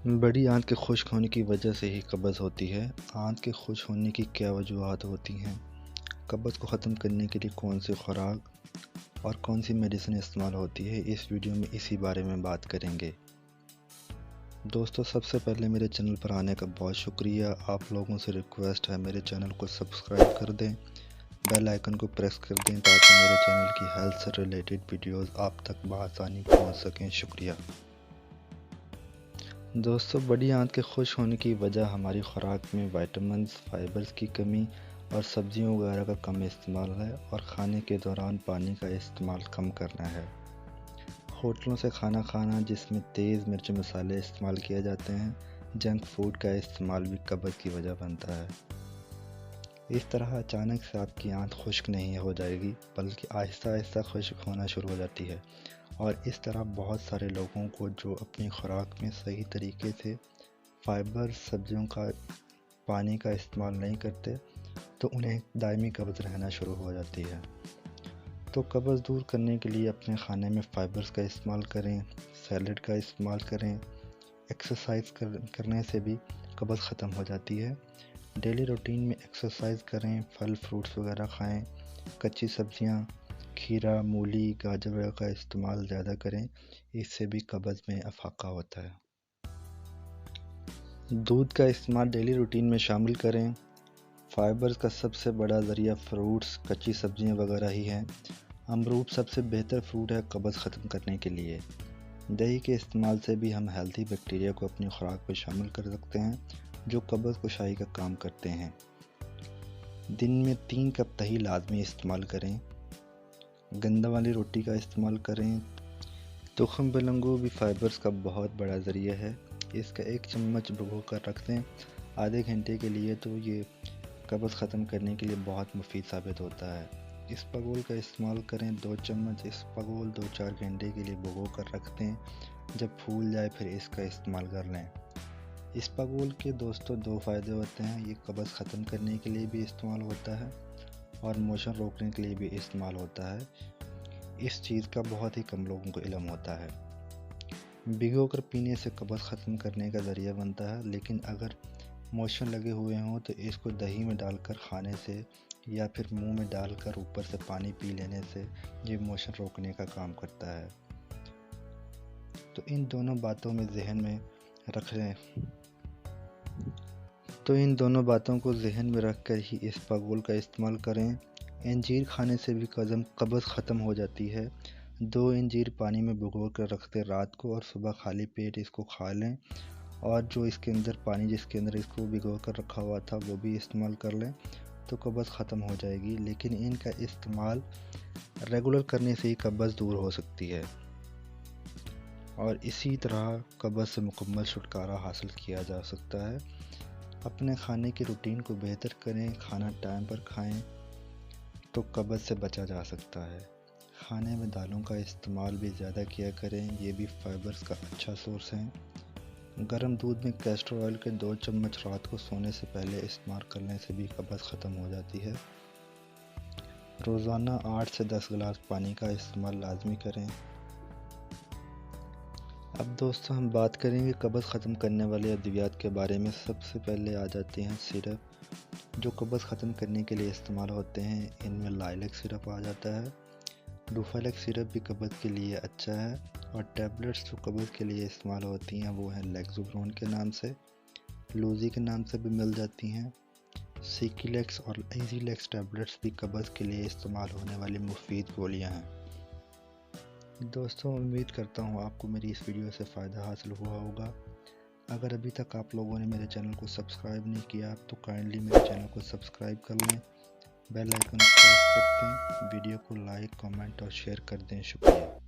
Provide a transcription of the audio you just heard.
बड़ी आंत के खुश्क होने की वजह से ही कब्ज़ होती है। आंत के खुश्क होने की क्या वजूहात होती हैं? कब्ज़ को ख़त्म करने के लिए कौन सी खुराक और कौन सी मेडिसिन इस्तेमाल होती है, इस वीडियो में इसी बारे में बात करेंगे। दोस्तों, सबसे पहले मेरे चैनल पर आने का बहुत शुक्रिया। आप लोगों से रिक्वेस्ट है मेरे चैनल को सब्सक्राइब कर दें, बेल आइकन को प्रेस कर दें ताकि मेरे चैनल की हेल्थ से रिलेटेड वीडियोस आप तक बआसानी पहुंच सकें। शुक्रिया। दोस्तों, बड़ी आंत के खुश्क होने की वजह हमारी खुराक में विटामिन्स, फाइबर्स की कमी और सब्जियों वगैरह का कम इस्तेमाल है और खाने के दौरान पानी का इस्तेमाल कम करना है। होटलों से खाना खाना जिसमें तेज़ मिर्च मसाले इस्तेमाल किए जाते हैं, जंक फूड का इस्तेमाल भी कब्ज़ की वजह बनता है। इस तरह अचानक से आपकी आंत खुश्क नहीं हो जाएगी, बल्कि आहिस्ता आहिस्ता खुश्क होना शुरू हो जाती है। और इस तरह बहुत सारे लोगों को जो अपनी खुराक में सही तरीके से फाइबर, सब्जियों का, पानी का इस्तेमाल नहीं करते, तो उन्हें दायमी कब्ज़ रहना शुरू हो जाती है। तो कब्ज़ दूर करने के लिए अपने खाने में फ़ाइबर्स का इस्तेमाल करें, सैलड का इस्तेमाल करें। एक्सरसाइज करने से भी कब्ज़ ख़त्म हो जाती है। डेली रूटीन में एक्सरसाइज करें, फल फ्रूट्स वगैरह खाएं, कच्ची सब्जियां, खीरा, मूली, गाजर वगैरह का इस्तेमाल ज़्यादा करें। इससे भी कब्ज़ में अफाका होता है। दूध का इस्तेमाल डेली रूटीन में शामिल करें। फाइबर्स का सबसे बड़ा ज़रिया फ्रूट्स, कच्ची सब्जियां वगैरह ही हैं। अमरूद सबसे बेहतर फ्रूट है कब्ज़ ख़त्म करने के लिए। दही के इस्तेमाल से भी हम हेल्थी बैक्टीरिया को अपनी खुराक में शामिल कर सकते हैं, जो कब्ज़ कुशाई का काम करते हैं। दिन में 3 कप दही लाजमी इस्तेमाल करें। गंदा वाली रोटी का इस्तेमाल करें। तुखम बेलंगो भी फाइबर्स का बहुत बड़ा ज़रिया है। इसका 1 चम्मच भिगो कर रख दें आधे घंटे के लिए, तो ये कब्ज़ ख़त्म करने के लिए बहुत मुफीद साबित होता है। इसबगोल का इस्तेमाल करें, 2 चम्मच इसबगोल 2-4 घंटे के लिए भिगो कर रख दें। जब फूल जाए फिर इसका इस्तेमाल कर लें। इसबगोल के दोस्तों 2 फ़ायदे होते हैं, ये कब्ज़ ख़त्म करने के लिए भी इस्तेमाल होता है और मोशन रोकने के लिए भी इस्तेमाल होता है। इस चीज़ का बहुत ही कम लोगों को इल्म होता है। भिगो कर पीने से कब्ज़ ख़त्म करने का ज़रिया बनता है, लेकिन अगर मोशन लगे हुए हों तो इसको दही में डालकर खाने से या फिर मुंह में डालकर ऊपर से पानी पी लेने से ये मोशन रोकने का काम करता है। तो इन दोनों बातों को जहन में रखकर ही इसबगोल का इस्तेमाल करें। अंजीर खाने से भी कब्ज़ ख़त्म हो जाती है। 2 अंजीर पानी में भिगो कर रख दें रात को और सुबह खाली पेट इसको खा लें। और जो इसके अंदर पानी जिसके अंदर इसको भिगो कर रखा हुआ था वो भी इस्तेमाल कर लें, तो कब्ज़ ख़त्म हो जाएगी। लेकिन इनका इस्तेमाल रेगुलर करने से ही कब्ज़ दूर हो सकती है और इसी तरह कब्ज़ से मुकम्मल छुटकारा हासिल किया जा सकता है। अपने खाने की रूटीन को बेहतर करें, खाना टाइम पर खाएं, तो कब्ज़ से बचा जा सकता है। खाने में दालों का इस्तेमाल भी ज़्यादा किया करें, ये भी फाइबर्स का अच्छा सोर्स हैं। गर्म दूध में कैस्टर ऑयल के 2 चम्मच रात को सोने से पहले इस्तेमाल करने से भी कब्ज़ ख़त्म हो जाती है। रोज़ाना 8 से 10 गिलास पानी का इस्तेमाल लाजमी करें। अब दोस्तों, हम बात करेंगे कब्ज़ ख़त्म करने वाले अद्वियात के बारे में। सबसे पहले आ जाते हैं सिरप, जो कब्ज़ ख़त्म करने के लिए इस्तेमाल होते हैं। इनमें लाइलैक सिरप आ जाता है। डुफालेक सिरप भी कब्ज़ के लिए अच्छा है। और टैबलेट्स जो कब्ज़ के लिए इस्तेमाल होती हैं वो हैं लेक्सोब्रोन के नाम से, लूजी के नाम से भी मिल जाती हैं। सीकीलेक्स और ईजीलेक्स टैबलेट्स भी कब्ज़ के लिए इस्तेमाल होने वाली मुफीद गोलियां हैं। दोस्तों, उम्मीद करता हूँ आपको मेरी इस वीडियो से फ़ायदा हासिल हुआ होगा। अगर अभी तक आप लोगों ने मेरे चैनल को सब्सक्राइब नहीं किया तो काइंडली मेरे चैनल को सब्सक्राइब कर लें, बेल आइकन प्रेस कर दें, वीडियो को लाइक, कमेंट और शेयर कर दें। शुक्रिया।